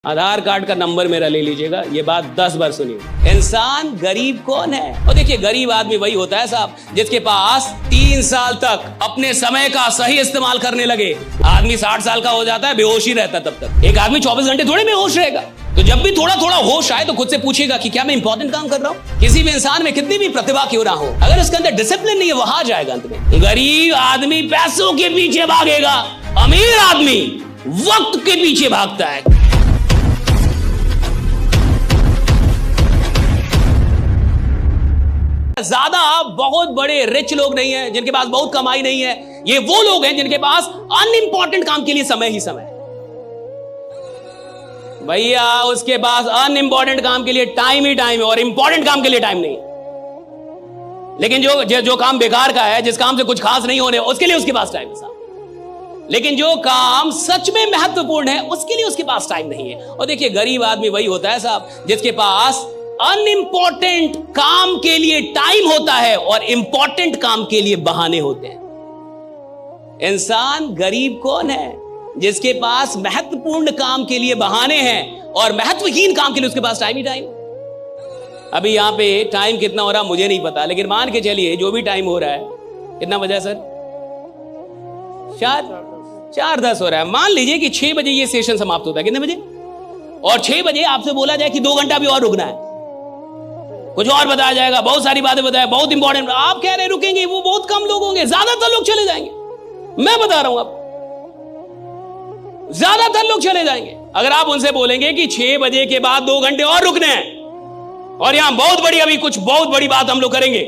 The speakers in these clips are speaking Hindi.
आधार कार्ड का नंबर मेरा ले लीजिएगा, ये बात 10 बार सुनिए। इंसान गरीब कौन है? और देखिए, गरीब आदमी वही होता है साहब जिसके पास 3 साल तक अपने समय का सही इस्तेमाल करने लगे। आदमी 60 साल का हो जाता है, बेहोश ही रहता है तब तक। एक आदमी 24 घंटे थोड़े बेहोश रहेगा। तो जब भी थोड़ा थोड़ा होश आए तो खुद से पूछिएगा कि क्या मैं इंपॉर्टेंट काम कर रहा हूं? किसी भी इंसान में कितनी भी प्रतिभा क्यों ना हो, अगर उसके अंदर डिसिप्लिन नहीं है, वो हार जाएगा अंत में। गरीब आदमी पैसों के पीछे भागेगा, अमीर आदमी वक्त के पीछे भागता है। ज्यादा बहुत बड़े रिच लोग नहीं हैं जिनके पास बहुत कमाई नहीं है। ये वो लोग हैं जिनके पास अनइंपॉर्टेंट काम के लिए समय ही समय। भैया उसके पास अनइंपॉर्टेंट काम के लिए टाइम ही टाइम है और इंपॉर्टेंट काम के लिए टाइम नहीं। लेकिन जो काम बेकार का है, जिस काम से कुछ खास नहीं होने, उसके लिए उसके पास टाइम है साहब। लेकिन जो काम सच में महत्वपूर्ण है उसके लिए उसके पास टाइम नहीं है। और देखिए, गरीब आदमी वही होता है साहब जिसके पास अनइंपॉर्टेंट काम के लिए टाइम होता है और इंपॉर्टेंट काम के लिए बहाने होते हैं। इंसान गरीब कौन है? जिसके पास महत्वपूर्ण काम के लिए बहाने हैं और महत्वहीन काम के लिए उसके पास टाइम ही टाइम। अभी यहां पे टाइम कितना हो रहा मुझे नहीं पता, लेकिन मान के चलिए जो भी टाइम हो रहा है, कितना बजा है सर? 4:10 हो रहा है। मान लीजिए कि 6 बजे ये सेशन समाप्त होता है। कितने बजे? और 6 बजे आपसे बोला जाए कि 2 घंटा भी और रुकना है, कुछ और बताया जाएगा, बहुत सारी बातें बताया, बहुत इंपॉर्टेंट। आप कह रहे रुकेंगे, वो बहुत कम लोग होंगे, ज्यादातर लोग चले जाएंगे। मैं बता रहा हूं आप, ज्यादातर लोग चले जाएंगे। अगर आप उनसे बोलेंगे कि 6 बजे के बाद 2 घंटे और रुकने हैं और यहां बहुत बड़ी अभी कुछ बहुत बड़ी बात हम लोग करेंगे,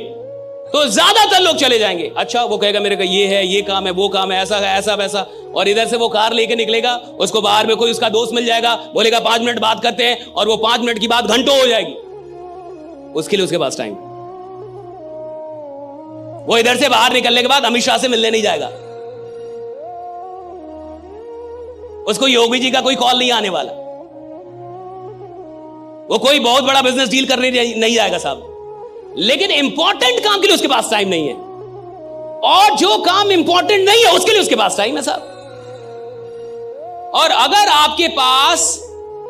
तो ज्यादातर लोग चले जाएंगे। अच्छा, वो कहेगा मेरे को ये है, ये काम है, वो काम है, ऐसा है, ऐसा वैसा। और इधर से वो कार लेके निकलेगा, उसको बाहर में कोई उसका दोस्त मिल जाएगा, बोलेगा 5 मिनट बात करते हैं, और वो 5 मिनट की बात घंटों हो जाएगी। उसके लिए उसके पास टाइम। वो इधर से बाहर निकलने के बाद अमित शाह से मिलने नहीं जाएगा, उसको योगी जी का कोई कॉल नहीं आने वाला, वो कोई बहुत बड़ा बिजनेस डील करने नहीं जाएगा साहब। लेकिन इंपॉर्टेंट काम के लिए उसके पास टाइम नहीं है, और जो काम इंपॉर्टेंट नहीं है उसके लिए उसके पास टाइम है साहब। और अगर आपके पास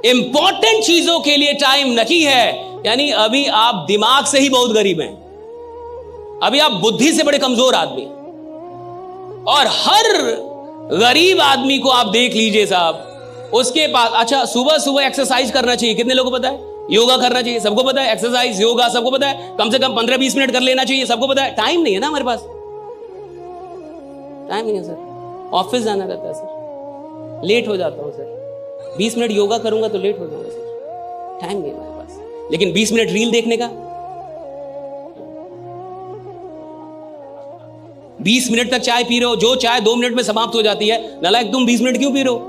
इंपॉर्टेंट चीजों के लिए टाइम नहीं है, यानी अभी आप दिमाग से ही बहुत गरीब हैं, अभी आप बुद्धि से बड़े कमजोर आदमी। और हर गरीब आदमी को आप देख लीजिए साहब, उसके पास, अच्छा, सुबह सुबह एक्सरसाइज करना चाहिए, कितने लोगों को पता है? योगा करना चाहिए, सबको पता है। एक्सरसाइज, योगा सबको पता है, कम से कम 15-20 मिनट कर लेना चाहिए, सबको पता है। टाइम नहीं है ना हमारे पास, टाइम नहीं है सर। ऑफिस जाना रहता है सर, लेट हो जाता हूं सर। 20 मिनट योगा करूंगा तो लेट हो जाऊंगा सर, टाइम नहीं है हमारे पास। लेकिन 20 मिनट रील देखने का, 20 मिनट तक चाय पी रहे हो, जो चाय 2 मिनट में समाप्त हो जाती है, नालायक तुम 20 मिनट क्यों पी रहे हो?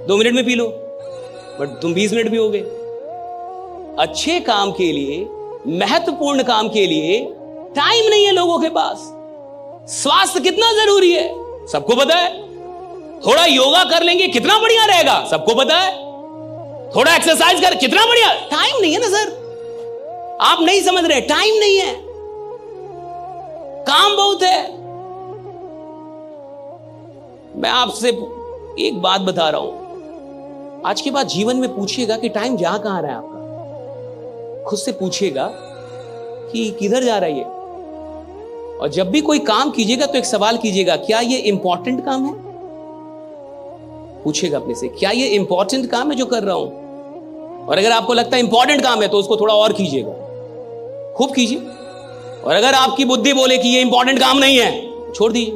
2 मिनट में पी लो, बट तुम 20 मिनट पियोगे। अच्छे काम के लिए, महत्वपूर्ण काम के लिए टाइम नहीं है लोगों के पास। स्वास्थ्य कितना जरूरी है सबको पता है। थोड़ा योगा कर लेंगे कितना बढ़िया रहेगा, सबको पता है। थोड़ा एक्सरसाइज कर कितना बढ़िया। टाइम नहीं है ना सर, आप नहीं समझ रहे, टाइम नहीं है, काम बहुत है। मैं आपसे एक बात बता रहा हूं, आज के बाद जीवन में पूछिएगा कि टाइम जा कहां रहा है आपका। खुद से पूछिएगा कि किधर जा रहा है ये। और जब भी कोई काम कीजिएगा तो एक सवाल कीजिएगा, क्या ये इंपॉर्टेंट काम है? पूछिएगा अपने से, क्या ये इंपॉर्टेंट काम है जो कर रहा हूं? और अगर आपको लगता है इंपॉर्टेंट काम है तो उसको थोड़ा और कीजिएगा, खूब कीजिए। और अगर आपकी बुद्धि बोले कि ये इंपॉर्टेंट काम नहीं है, छोड़ दीजिए।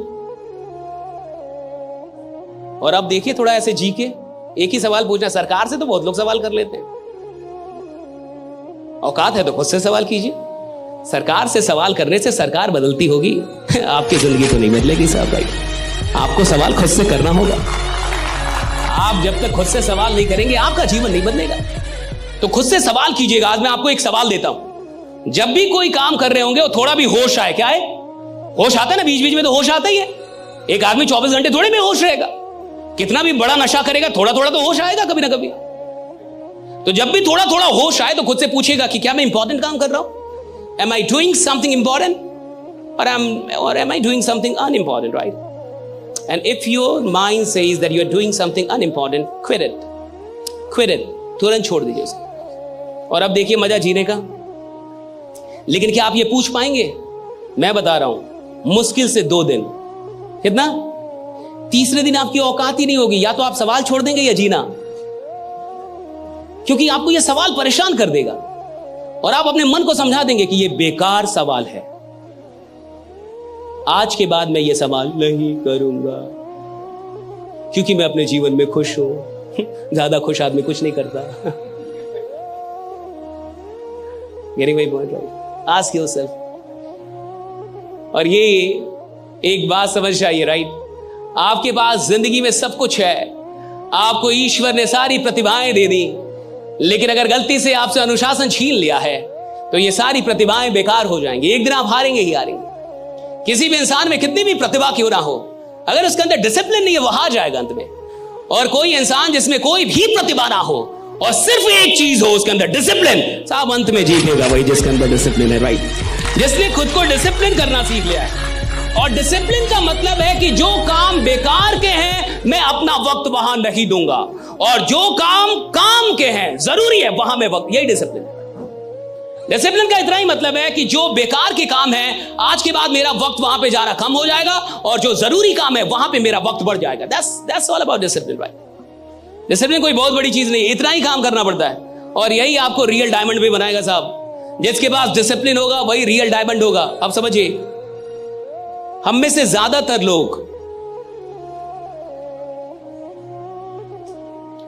और अब देखिए, थोड़ा ऐसे जी के एक ही सवाल पूछना। सरकार से तो बहुत लोग सवाल कर लेते हैं, औकात है तो खुद से सवाल कीजिए। सरकार से सवाल करने से सरकार बदलती होगी, आपकी जिंदगी तो नहीं बदलेगी साहब भाई। आपको सवाल खुद से करना होगा। आप जब तक खुद से सवाल नहीं करेंगे आपका जीवन नहीं बदलेगा। तो खुद से सवाल कीजिएगा। आज मैं आपको एक सवाल देता हूं, जब भी कोई काम कर रहे होंगे वो थोड़ा भी होश आए। क्या है? होश आता है ना, बीच बीच में तो होश आता ही है। एक आदमी 24 घंटे थोड़े में होश रहेगा, कितना भी बड़ा नशा करेगा, थोड़ा थोड़ा तो होश आएगा कभी ना कभी। तो जब भी थोड़ा थोड़ा होश आए तो खुद से पूछेगा कि क्या मैं इंपॉर्टेंट काम कर रहा हूं? Am I doing something important or am I doing something unimportant, right? And if your mind says that you are doing something unimportant, quit it. Quit it. तुरंत छोड़ दीजिए उसे। और अब देखिए मजा जीने का। लेकिन क्या आप ये पूछ पाएंगे? मैं बता रहा हूं, मुश्किल से 2 दिन। कितना? तीसरे दिन आपकी औकात ही नहीं होगी। या तो आप सवाल छोड़ देंगे या जीना, क्योंकि आपको यह सवाल परेशान कर देगा और आप अपने मन को समझा देंगे कि यह बेकार सवाल है। आज के बाद मैं ये सवाल नहीं करूंगा, क्योंकि मैं अपने जीवन में खुश हूं। ज्यादा खुश आदमी कुछ नहीं करता। Getting my point, right? Ask yourself. और ये एक बात समझ आइए, राइट? आपके पास जिंदगी में सब कुछ है, आपको ईश्वर ने सारी प्रतिभाएं दे दी, लेकिन अगर गलती से आपसे अनुशासन छीन लिया है तो ये सारी प्रतिभाएं बेकार हो जाएंगी। एक दिन आप हारेंगे ही हारेंगे। किसी भी इंसान में कितनी भी प्रतिभा क्यों ना हो, अगर उसके अंदर डिसिप्लिन नहीं है, वो हार जाएगा अंत में। और कोई इंसान जिसमें कोई भी प्रतिभा ना हो और सिर्फ एक चीज हो उसके अंदर, डिसिप्लिन, साहब अंत में जीतेगा वही जिसके अंदर डिसिप्लिन है, राइट? जिसने खुद को डिसिप्लिन करना सीख लिया है। और डिसिप्लिन का मतलब है कि जो काम बेकार के हैं मैं अपना वक्त वहां नहीं दूंगा, और जो काम के हैं जरूरी है वहां मैं वक्त, यही डिसिप्लिन है। डिसिप्लिन का इतना ही मतलब है कि जो बेकार के काम है आज के बाद मेरा वक्त वहां पे जाना कम हो जाएगा, और जो जरूरी काम है वहां पे मेरा वक्त बढ़ जाएगा। That's all about discipline, right? Discipline कोई बहुत बड़ी चीज नहीं है, इतना ही काम करना पड़ता है, और यही आपको रियल डायमंड भी बनाएगा साहब। जिसके पास डिसिप्लिन होगा वही रियल डायमंड होगा। अब समझिए, हम में से ज्यादातर लोग,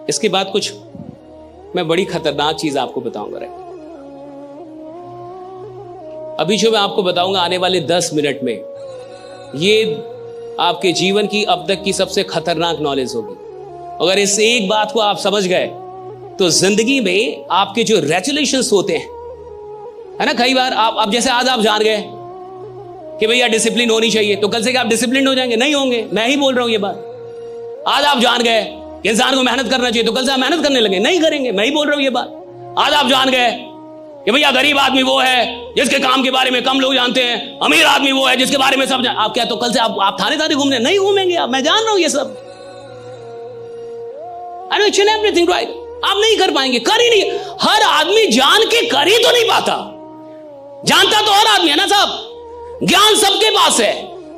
इसके बाद कुछ मैं बड़ी खतरनाक चीज आपको बताऊंगा, राइट? अभी जो मैं आपको बताऊंगा आने वाले 10 मिनट में, ये आपके जीवन की अब तक की सबसे खतरनाक नॉलेज होगी। अगर इस एक बात को आप समझ गए तो जिंदगी में आपके जो रेजुलेशंस होते हैं, है ना, कई बार आप जैसे आज आप जान गए कि भैया डिसिप्लिन होनी चाहिए, तो कल से क्या आप डिसिप्लिन हो जाएंगे? नहीं होंगे। मैं ही बोल रहा हूं ये बात। आज आप जान गए कि इंसान को मेहनत करना चाहिए, तो कल से आप मेहनत करने लगे? नहीं करेंगे। मैं ही बोल रहा हूं ये बात। आज आप जान गए कि भैया गरीब आदमी वो है जिसके काम के बारे में कम लोग जानते हैं, अमीर आदमी वो है जिसके बारे में सब आप क्या, तो कल से आप थाने घूमने नहीं घूमेंगे आप। मैं जान रहा हूं ये सब। I know each and everything, right? आप नहीं कर पाएंगे, कर ही नहीं। हर आदमी जान के कर ही तो नहीं पाता। जानता तो हर आदमी है ना साहब। ज्ञान सबके पास है,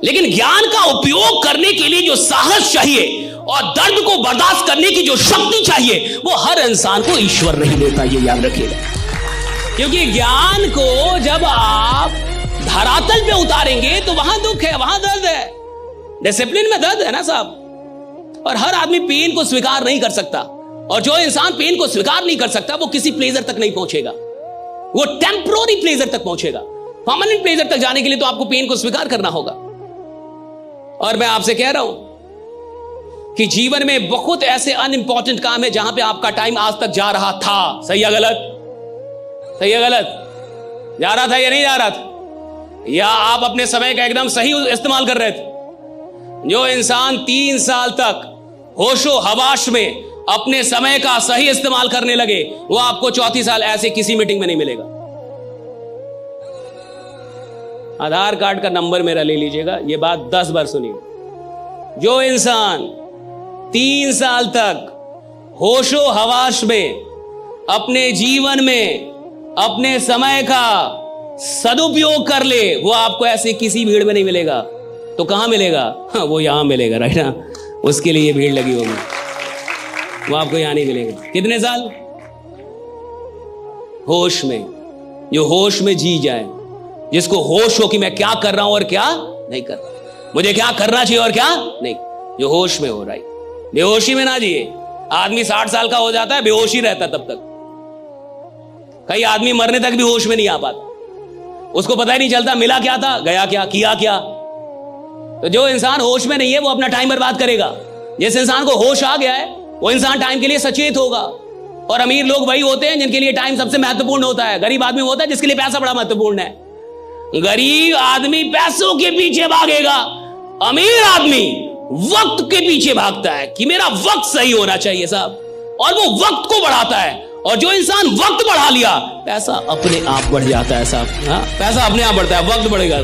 लेकिन ज्ञान का उपयोग करने के लिए जो साहस चाहिए और दर्द को बर्दाश्त करने की जो शक्ति चाहिए, वो हर इंसान को ईश्वर नहीं देता, ये याद रखिएगा। क्योंकि ज्ञान को जब आप धरातल पे उतारेंगे तो वहां दुख है, वहां दर्द है। डिसिप्लिन में दर्द है ना साहब। और हर आदमी पेन को स्वीकार नहीं कर सकता, और जो इंसान पेन को स्वीकार नहीं कर सकता वो किसी प्लेजर तक नहीं पहुंचेगा, वो टेम्पररी प्लेजर तक पहुंचेगा। परमानेंट प्लेजर तक जाने के लिए तो आपको पेन को स्वीकार करना होगा। और मैं आपसे कह रहा हूं कि जीवन में बहुत ऐसे अनइंपॉर्टेंट काम है जहां पे आपका टाइम आज तक जा रहा था। सही है गलत? सही है गलत? जा रहा था या नहीं जा रहा था? या आप अपने समय का एकदम सही इस्तेमाल कर रहे थे? जो इंसान 3 साल तक होशो हवाश में अपने समय का सही इस्तेमाल करने लगे, वो आपको 34 साल ऐसे किसी मीटिंग में नहीं मिलेगा। आधार कार्ड का नंबर मेरा ले लीजिएगा, ये बात 10 बार सुनिए। जो इंसान 3 साल तक होशो हवाश में अपने जीवन में अपने समय का सदुपयोग कर ले, वो आपको ऐसे किसी भीड़ में नहीं मिलेगा। तो कहां मिलेगा? हाँ, वो यहां मिलेगा, राइट ना? उसके लिए भीड़ लगी होगी, वो आपको यहां नहीं मिलेगा। कितने साल? होश में। जो होश में जी जाए, जिसको होश हो कि मैं क्या कर रहा हूं और क्या नहीं कर रहा, मुझे क्या करना चाहिए और क्या नहीं, जो होश में हो, राइट? बेहोशी में ना जिए। आदमी 60 साल का हो जाता है, बेहोशी रहता तब तक। कई आदमी मरने तक भी होश में नहीं आ पाता, उसको पता ही नहीं चलता मिला क्या था, गया क्या, किया क्या। तो जो इंसान होश में नहीं है वो अपना टाइम बर्बाद करेगा। जिस इंसान को होश आ गया है वो इंसान टाइम के लिए सचेत होगा। और अमीर लोग वही होते हैं जिनके लिए टाइम सबसे महत्वपूर्ण होता है। गरीब आदमी होता है जिसके लिए पैसा बड़ा महत्वपूर्ण है। गरीब आदमी पैसों के पीछे भागेगा, अमीर आदमी वक्त के पीछे भागता है कि मेरा वक्त सही होना चाहिए साहब, और वो वक्त को बढ़ाता है। और जो इंसान वक्त बढ़ा लिया, पैसा अपने आप बढ़ जाता है साहब। हाँ, पैसा अपने आप बढ़ता है, वक्त बढ़ेगा।